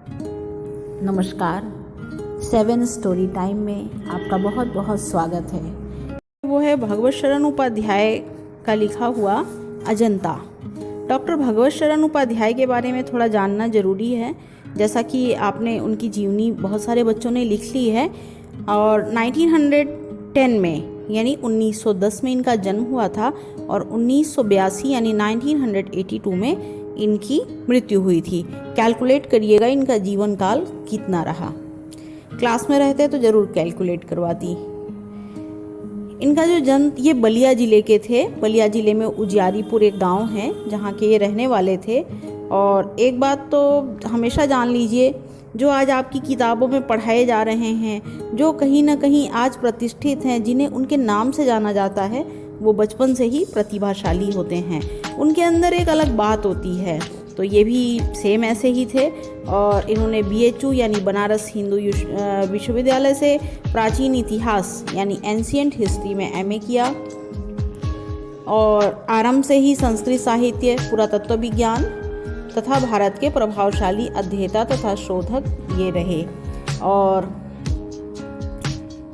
नमस्कार। 7 story time में आपका बहुत बहुत स्वागत है। वो है भगवत शरण उपाध्याय का लिखा हुआ अजंता। डॉक्टर भगवत शरण उपाध्याय के बारे में थोड़ा जानना ज़रूरी है। जैसा कि आपने उनकी जीवनी बहुत सारे बच्चों ने लिख ली है और 1910 में यानी 1910 में इनका जन्म हुआ था और 1982 यानी 1982 में इनकी मृत्यु हुई थी। कैलकुलेट करिएगा इनका जीवन काल कितना रहा। क्लास में रहते तो ज़रूर कैलकुलेट करवाती। इनका जो जन्म ये बलिया ज़िले के थे। बलिया ज़िले में उजियारीपुर एक गांव है जहां के ये रहने वाले थे। और एक बात तो हमेशा जान लीजिए, जो आज आपकी किताबों में पढ़ाए जा रहे हैं, जो कहीं ना कहीं आज प्रतिष्ठित हैं, जिन्हें उनके नाम से जाना जाता है, वो बचपन से ही प्रतिभाशाली होते हैं। उनके अंदर एक अलग बात होती है। तो ये भी सेम ऐसे ही थे और इन्होंने BHU यानी बनारस हिंदू विश्वविद्यालय से प्राचीन इतिहास यानी एंशिएंट हिस्ट्री में MA किया और आरंभ से ही संस्कृत साहित्य, पुरातत्व विज्ञान तथा भारत के प्रभावशाली अध्येता तथा शोधक ये रहे। और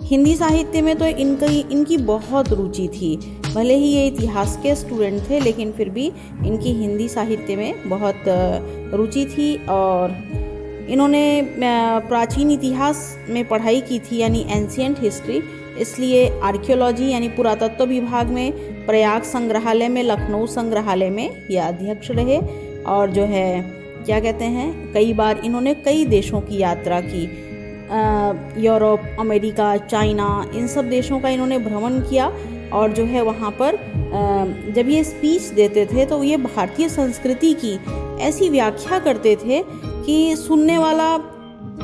हिंदी साहित्य में तो इनकी बहुत रुचि थी। भले ही ये इतिहास के स्टूडेंट थे लेकिन फिर भी इनकी हिंदी साहित्य में बहुत रुचि थी और इन्होंने प्राचीन इतिहास में पढ़ाई की थी यानी एंशिएंट हिस्ट्री। इसलिए आर्कियोलॉजी यानी पुरातत्व विभाग में प्रयाग संग्रहालय में, लखनऊ संग्रहालय में ये अध्यक्ष रहे। और जो है क्या कहते हैं, कई बार इन्होंने कई देशों की यात्रा की। यूरोप, अमेरिका, चाइना, इन सब देशों का इन्होंने भ्रमण किया। और जो है वहाँ पर जब ये स्पीच देते थे तो ये भारतीय संस्कृति की ऐसी व्याख्या करते थे कि सुनने वाला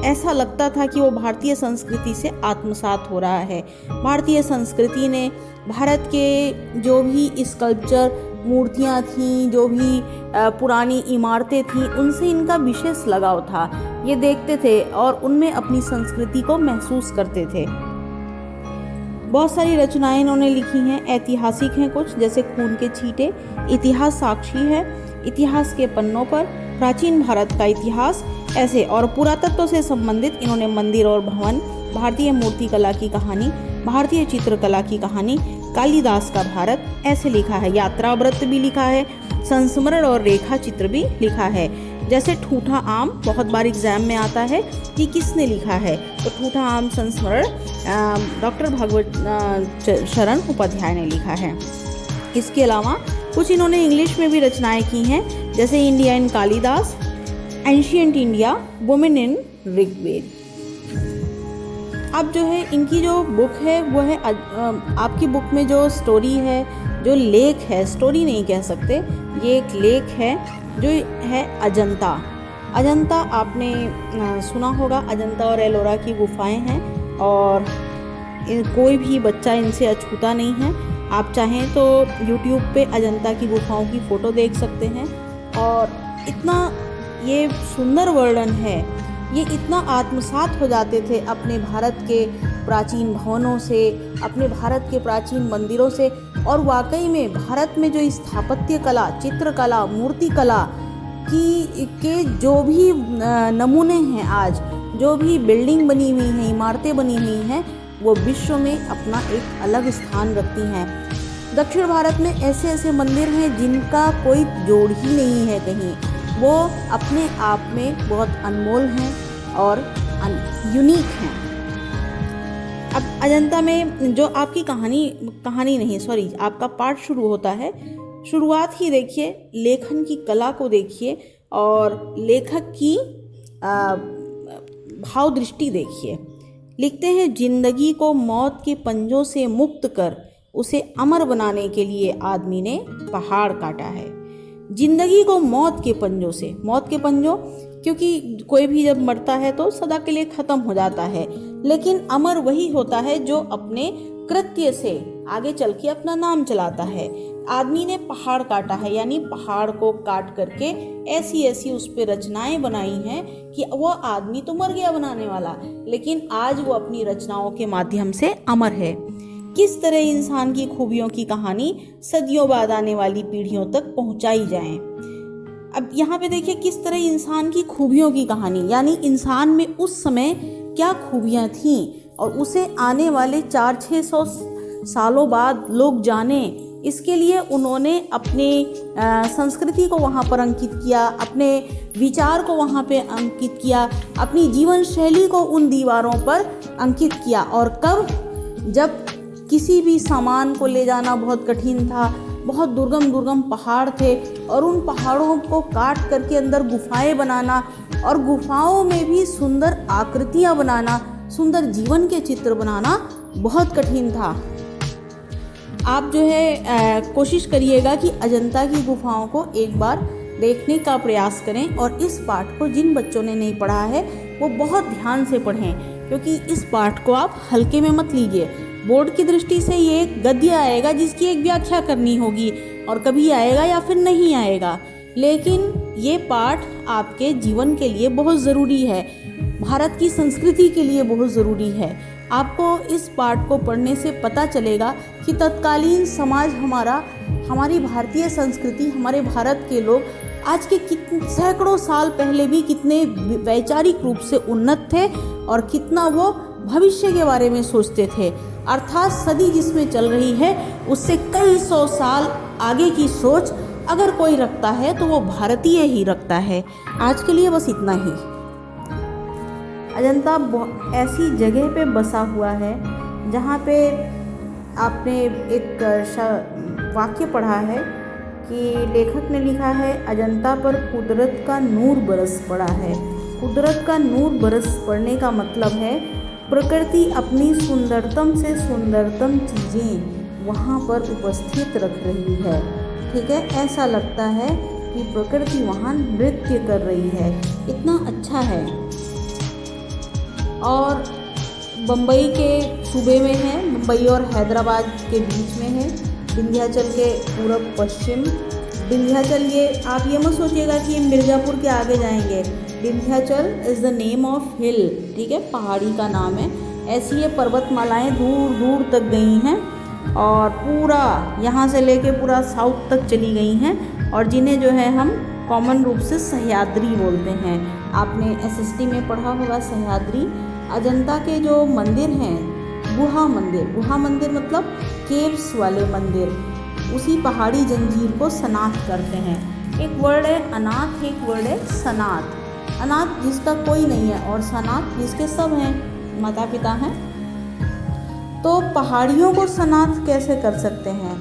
ऐसा लगता था कि वो भारतीय संस्कृति से आत्मसात हो रहा है। भारतीय संस्कृति ने भारत के जो भी स्कल्पचर, मूर्तियाँ थीं, जो भी पुरानी इमारतें थीं, उनसे इनका विशेष लगाव था। ये देखते थे और उनमें अपनी संस्कृति को महसूस करते थे। बहुत सारी रचनाएं इन्होंने लिखी हैं। ऐतिहासिक हैं कुछ, जैसे खून के छींटे, इतिहास साक्षी है, इतिहास के पन्नों पर, प्राचीन भारत का इतिहास, ऐसे। और पुरातत्व से संबंधित इन्होंने मंदिर और भवन, भारतीय मूर्ति कला की कहानी, भारतीय चित्रकला की कहानी, कालिदास का भारत, ऐसे लिखा है। यात्रा व्रत भी लिखा है, संस्मरण और रेखा चित्र भी लिखा है। जैसे ठूठा आम बहुत बार एग्जाम में आता है कि किसने लिखा है, तो ठूठा आम संस्मरण डॉक्टर भगवत शरण उपाध्याय ने लिखा है। इसके अलावा कुछ इन्होंने इंग्लिश में भी रचनाएं की हैं, जैसे India in Kalidasa, ancient India, women in Rigveda. अब जो है इनकी जो बुक है वो है आपकी बुक में जो स्टोरी है, जो लेख है, स्टोरी नहीं कह सकते, ये एक लेख है जो है अजंता। अजंता आपने सुना होगा। अजंता और एलोरा की गुफाएं हैं और कोई भी बच्चा इनसे अछूता नहीं है। आप चाहें तो YouTube पे अजंता की गुफाओं की फ़ोटो देख सकते हैं। और इतना ये सुंदर वर्णन है, ये इतना आत्मसात हो जाते थे अपने भारत के प्राचीन भवनों से, अपने भारत के प्राचीन मंदिरों से। और वाकई में भारत में जो स्थापत्य कला, चित्रकला, मूर्ति कला के जो भी नमूने हैं, आज जो भी बिल्डिंग बनी हुई हैं, इमारतें बनी हुई हैं, वो विश्व में अपना एक अलग स्थान रखती हैं। दक्षिण भारत में ऐसे ऐसे मंदिर हैं जिनका कोई जोड़ ही नहीं है कहीं। वो अपने आप में बहुत अनमोल हैं और यूनिक हैं। अब अजंता में जो आपकी कहानी नहीं, सॉरी, आपका पाठ शुरू होता है, शुरुआत ही देखिए, लेखन की कला को देखिए और लेखक की भाव दृष्टि देखिए। लिखते हैं, जिंदगी को मौत के पंजों से मुक्त कर उसे अमर बनाने के लिए आदमी ने पहाड़ काटा है। जिंदगी को मौत के पंजों से, मौत के पंजों क्योंकि कोई भी जब मरता है तो सदा के लिए खत्म हो जाता है, लेकिन अमर वही होता है जो अपने कृत्य से आगे चल के अपना नाम चलाता है। आदमी ने पहाड़ काटा है, यानी पहाड़ को काट करके ऐसी ऐसी उस पर रचनाएं बनाई हैं कि वो आदमी तो मर गया बनाने वाला, लेकिन आज वो अपनी रचनाओं के माध्यम से अमर है। किस तरह इंसान की खूबियों की कहानी सदियों बाद आने वाली पीढ़ियों तक पहुंचाई जाए। अब यहाँ पे देखिए किस तरह इंसान की खूबियों की कहानी, यानी इंसान में उस समय क्या खूबियाँ थीं और उसे आने वाले 400-600 सालों बाद लोग जाने, इसके लिए उन्होंने अपनी संस्कृति को वहाँ पर अंकित किया, अपने विचार को वहाँ पे अंकित किया, अपनी जीवन शैली को उन दीवारों पर अंकित किया। और कब? जब किसी भी सामान को ले जाना बहुत कठिन था, बहुत दुर्गम दुर्गम पहाड़ थे और उन पहाड़ों को काट करके अंदर गुफाएं बनाना और गुफाओं में भी सुंदर आकृतियाँ बनाना, सुंदर जीवन के चित्र बनाना बहुत कठिन था। आप जो है कोशिश करिएगा कि अजंता की गुफाओं को एक बार देखने का प्रयास करें और इस पाठ को जिन बच्चों ने नहीं पढ़ा है वो बहुत ध्यान से पढ़ें, क्योंकि इस पाठ को आप हल्के में मत लीजिए। बोर्ड की दृष्टि से ये एक गद्य आएगा जिसकी एक व्याख्या करनी होगी और कभी आएगा या फिर नहीं आएगा, लेकिन ये पाठ आपके जीवन के लिए बहुत ज़रूरी है, भारत की संस्कृति के लिए बहुत ज़रूरी है। आपको इस पाठ को पढ़ने से पता चलेगा कि तत्कालीन समाज हमारी भारतीय संस्कृति, हमारे भारत के लोग आज के कितने सैकड़ों साल पहले भी कितने वैचारिक रूप से उन्नत थे और कितना वो भविष्य के बारे में सोचते थे। अर्थात सदी जिसमें चल रही है उससे कई सौ साल आगे की सोच अगर कोई रखता है तो वो भारतीय ही रखता है। आज के लिए बस इतना ही। अजंता ऐसी जगह पे बसा हुआ है जहाँ पे आपने एक वाक्य पढ़ा है कि लेखक ने लिखा है, अजंता पर कुदरत का नूर बरस पड़ा है। कुदरत का नूर बरस पड़ने का मतलब है प्रकृति अपनी सुंदरतम से सुंदरतम चीज़ें वहाँ पर उपस्थित रख रही है। ठीक है, ऐसा लगता है कि प्रकृति वहाँ नृत्य कर रही है, इतना अच्छा है। और बम्बई के सूबे में है, मुंबई और हैदराबाद के बीच में है, विंध्याचल के पूरब पश्चिम। विंध्याचल, ये आप ये मत सोचिएगा कि ये मिर्ज़ापुर के आगे जाएंगे। Vindhyachal is the name of hill, ठीक है, पहाड़ी का नाम है। ऐसी ये पर्वतमालाएं दूर दूर तक गई हैं और पूरा यहाँ से लेके पूरा साउथ तक चली गई हैं और जिन्हें जो है हम कॉमन रूप से सह्याद्री बोलते हैं। आपने एसएसटी में पढ़ा होगा सह्याद्री। अजंता के जो मंदिर हैं, गुहा मंदिर मतलब केव्स वाले मंदिर, उसी पहाड़ी जंजीर को सनाथ करते हैं। एक वर्ड है अनाथ, एक वर्ड है सनाथ। अनाथ जिसका कोई नहीं है और सनाथ जिसके सब हैं, माता पिता हैं। तो पहाड़ियों को सनाथ कैसे कर सकते हैं?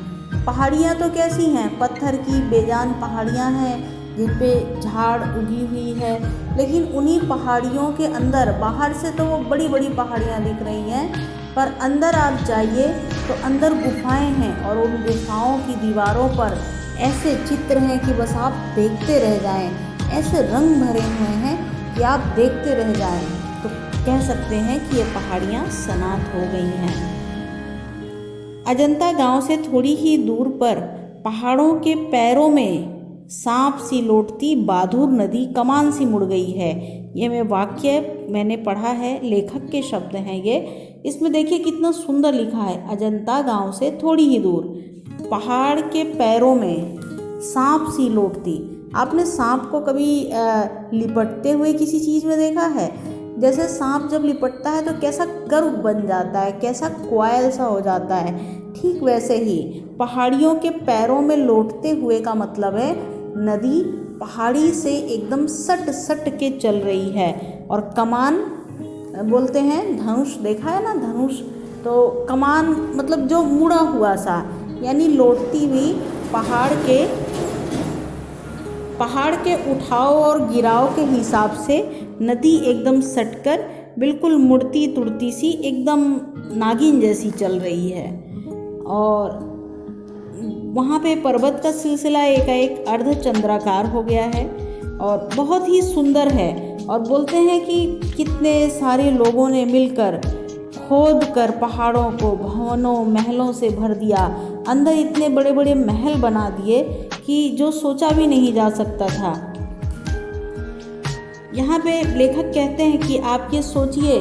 पहाड़ियाँ तो कैसी हैं? पत्थर की बेजान पहाड़ियाँ हैं जिन पे झाड़ उगी हुई है, लेकिन उन्हीं पहाड़ियों के अंदर, बाहर से तो वो बड़ी बड़ी पहाड़ियाँ दिख रही हैं, पर अंदर आप जाइए तो अंदर गुफाएं हैं और उन गुफाओं की दीवारों पर ऐसे चित्र हैं कि बस आप देखते रह जाएं, ऐसे रंग भरे हुए हैं कि आप देखते रह जाएं। तो कह सकते हैं कि ये पहाड़ियाँ सनाथ हो गई हैं। अजंता गांव से थोड़ी ही दूर पर पहाड़ों के पैरों में सांप सी लौटती बाधुर नदी कमान सी मुड़ गई है। ये मैं वाक्य मैंने पढ़ा है, लेखक के शब्द हैं ये। इसमें देखिए कितना सुंदर लिखा है, अजंता गांव से थोड़ी ही दूर पहाड़ के पैरों में सांप सी लौटती। आपने सांप को कभी लिपटते हुए किसी चीज़ में देखा है? जैसे सांप जब लिपटता है तो कैसा कर्व बन जाता है, कैसा क्वायल सा हो जाता है, ठीक वैसे ही पहाड़ियों के पैरों में लौटते हुए का मतलब है नदी पहाड़ी से एकदम सट सट के चल रही है। और कमान बोलते हैं, धनुष देखा है ना, धनुष, तो कमान मतलब जो मुड़ा हुआ सा, यानी लौटती हुई पहाड़ के उठाव और गिराव के हिसाब से नदी एकदम सटकर बिल्कुल मुड़ती तुड़ती सी एकदम नागिन जैसी चल रही है। और वहाँ पे पर्वत का सिलसिला एकाएक अर्धचंद्राकार हो गया है और बहुत ही सुंदर है। और बोलते हैं कि कितने सारे लोगों ने मिलकर खोद कर पहाड़ों को भवनों महलों से भर दिया, अंदर इतने बड़े बड़े महल बना दिए कि जो सोचा भी नहीं जा सकता था। यहाँ पे लेखक कहते हैं कि आप ये सोचिए,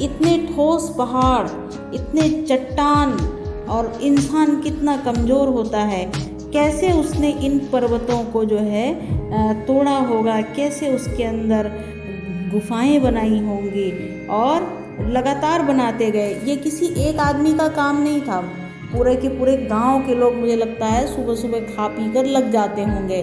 इतने ठोस पहाड़, इतने चट्टान, और इंसान कितना कमज़ोर होता है, कैसे उसने इन पर्वतों को जो है तोड़ा होगा, कैसे उसके अंदर गुफाएं बनाई होंगी और लगातार बनाते गए। ये किसी एक आदमी का काम नहीं था, पूरे के पूरे गांव के लोग मुझे लगता है सुबह सुबह खा पी कर लग जाते होंगे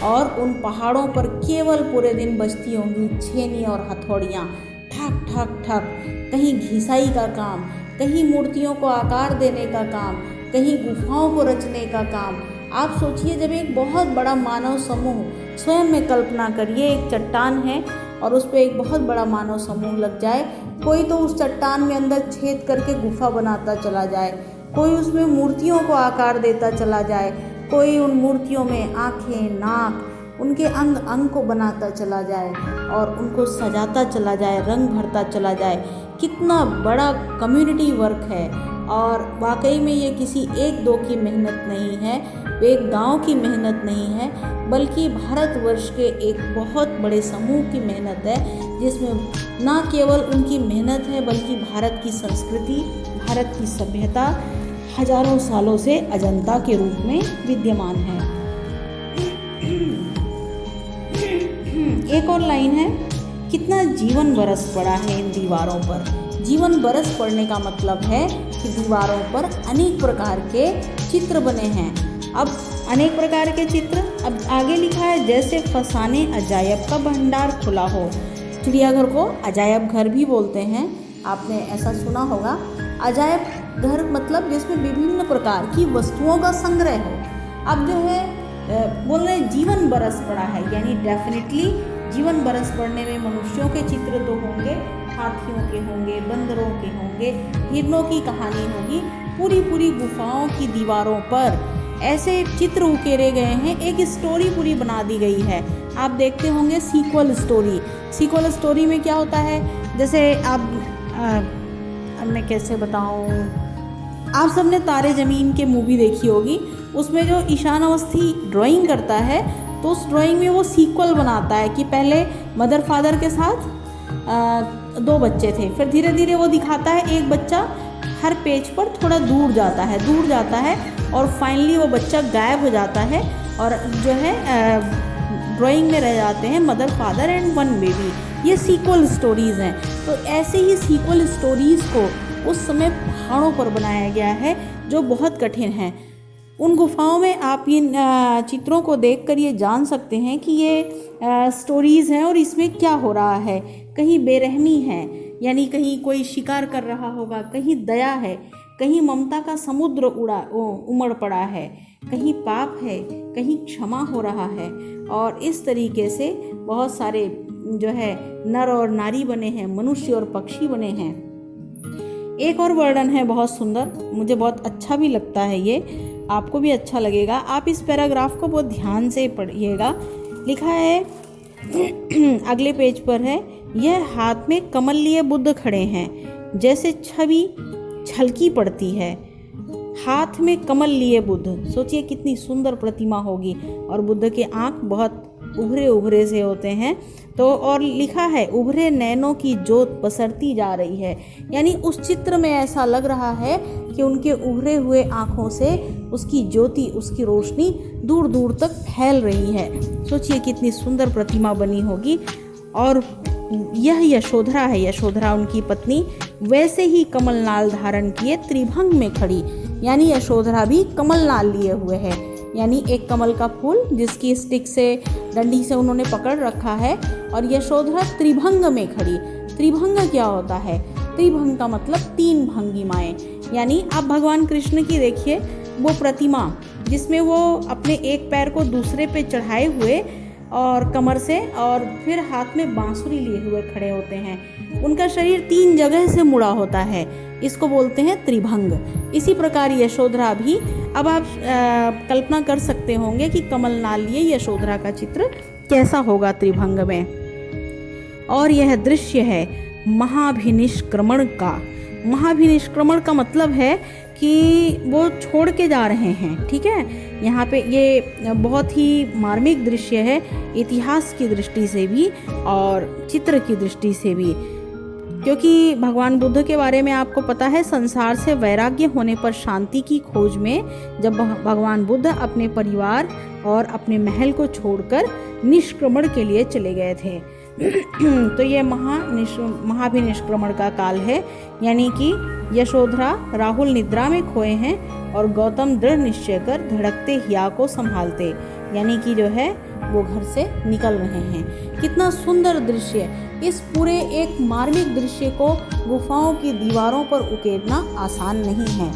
और उन पहाड़ों पर केवल पूरे दिन बजती होंगी छेनी और हथौड़ियाँ, ठक ठक ठक। कहीं घिसाई का काम, कहीं मूर्तियों को आकार देने का काम, कहीं गुफाओं को रचने का काम। आप सोचिए, जब एक बहुत बड़ा मानव समूह, स्वयं में कल्पना करिए एक चट्टान है और उस पर एक बहुत बड़ा मानव समूह लग जाए, कोई तो उस चट्टान में अंदर छेद करके गुफा बनाता चला जाए, कोई उसमें मूर्तियों को आकार देता चला जाए, कोई उन मूर्तियों में आँखें, नाक, उनके अंग अंग को बनाता चला जाए और उनको सजाता चला जाए, रंग भरता चला जाए। कितना बड़ा कम्युनिटी वर्क है। और वाकई में ये किसी एक दो की मेहनत नहीं है, एक गांव की मेहनत नहीं है, बल्कि भारतवर्ष के एक बहुत बड़े समूह की मेहनत है, जिसमें ना केवल उनकी मेहनत है बल्कि भारत की संस्कृति, भारत की सभ्यता हजारों सालों से अजंता के रूप में विद्यमान है। एक और लाइन है, कितना जीवन बरस पड़ा है इन दीवारों पर। जीवन बरस पड़ने का मतलब है कि दीवारों पर अनेक प्रकार के चित्र बने हैं। अब अनेक प्रकार के चित्र, अब आगे लिखा है, जैसे फसाने अजायब का भंडार खुला हो। चिड़ियाघर को अजायब घर भी बोलते हैं, आपने ऐसा सुना होगा। अजायब घर मतलब जिसमें विभिन्न प्रकार की वस्तुओं का संग्रह हो। अब जो है बोल रहे जीवन बरस पड़ा है, यानी डेफिनेटली जीवन बरस पड़ने में मनुष्यों के चित्र तो होंगे, हाथियों के होंगे, बंदरों के होंगे, हिरणों की कहानी होगी। पूरी पूरी गुफाओं की दीवारों पर ऐसे चित्र उकेरे गए हैं, एक स्टोरी पूरी बना दी गई है। आप देखते होंगे सीक्वल स्टोरी। सीक्वल स्टोरी में क्या होता है, जैसे अब मैं कैसे बताऊं, आप सबने तारे ज़मीन के मूवी देखी होगी, उसमें जो ईशान अवस्थी ड्राइंग करता है तो उस ड्राइंग में वो सीक्वल बनाता है कि पहले मदर फादर के साथ 2 बच्चे थे, फिर धीरे धीरे वो दिखाता है एक बच्चा हर पेज पर थोड़ा दूर जाता है और फाइनली वो बच्चा गायब हो जाता है और जो है ड्राइंग में रह जाते हैं मदर फादर एंड 1 बेबी। ये सीक्वल स्टोरीज़ हैं। तो ऐसे ही सीक्वल स्टोरीज़ को उस समय पहाड़ों पर बनाया गया है, जो बहुत कठिन है। उन गुफाओं में आप इन चित्रों को देखकर ये जान सकते हैं कि ये स्टोरीज़ हैं और इसमें क्या हो रहा है। कहीं बेरहमी है, यानी कहीं कोई शिकार कर रहा होगा, कहीं दया है, कहीं ममता का समुद्र उमड़ पड़ा है, कहीं पाप है, कहीं क्षमा हो रहा है। और इस तरीके से बहुत सारे जो है नर और नारी बने हैं, मनुष्य और पक्षी बने हैं। एक और वर्णन है बहुत सुंदर, मुझे बहुत अच्छा भी लगता है, ये आपको भी अच्छा लगेगा। आप इस पैराग्राफ को बहुत ध्यान से पढ़िएगा। लिखा है अगले पेज पर है, यह हाथ में कमल लिए बुद्ध खड़े हैं, जैसे छवि झलकी पड़ती है। हाथ में कमल लिए बुद्ध, सोचिए कितनी सुंदर प्रतिमा होगी। और बुद्ध के आँख बहुत उभरे उभरे से होते हैं। तो और लिखा है, उभरे नैनों की जोत पसरती जा रही है, यानी उस चित्र में ऐसा लग रहा है कि उनके उभरे हुए आँखों से उसकी ज्योति, उसकी रोशनी दूर दूर तक फैल रही है। सोचिए कितनी सुंदर प्रतिमा बनी होगी। और यह यशोधरा है, यशोधरा उनकी पत्नी, वैसे ही कमल नाल धारण किए त्रिभंग में खड़ी, यानी यशोधरा भी कमल नाल लिए हुए है, यानी एक कमल का फूल जिसकी स्टिक से, डंडी से उन्होंने पकड़ रखा है, और यशोधरा त्रिभंग में खड़ी। त्रिभंग क्या होता है? त्रिभंग का मतलब 3 भंगिमाएँ, यानी आप भगवान कृष्ण की देखिए वो प्रतिमा जिसमें वो अपने एक पैर को दूसरे पे चढ़ाए हुए और कमर से, और फिर हाथ में बांसुरी लिए हुए खड़े होते हैं। उनका शरीर 3 जगह से मुड़ा होता है, इसको बोलते हैं त्रिभंग। इसी प्रकार यशोधरा भी, अब आप कल्पना कर सकते होंगे कि कमल नाल लिए यशोधरा का चित्र कैसा होगा त्रिभंग में। और यह दृश्य है महाभिनिष्क्रमण का। महाभिनिष्क्रमण का मतलब है कि वो छोड़ के जा रहे हैं, ठीक है। यहाँ पे ये बहुत ही मार्मिक दृश्य है, इतिहास की दृष्टि से भी और चित्र की दृष्टि से भी। क्योंकि भगवान बुद्ध के बारे में आपको पता है, संसार से वैराग्य होने पर शांति की खोज में जब भगवान बुद्ध अपने परिवार और अपने महल को छोड़कर निष्क्रमण के लिए चले गए थे। तो ये महाभिनिष्क्रमण का काल है, यानी कि यशोधरा राहुल निद्रा में खोए हैं और गौतम दृढ़ निश्चय कर धड़कते हिया को संभालते, यानी कि जो है वो घर से निकल रहे हैं। कितना सुंदर दृश्य! इस पूरे एक मार्मिक दृश्य को गुफाओं की दीवारों पर उकेरना आसान नहीं है।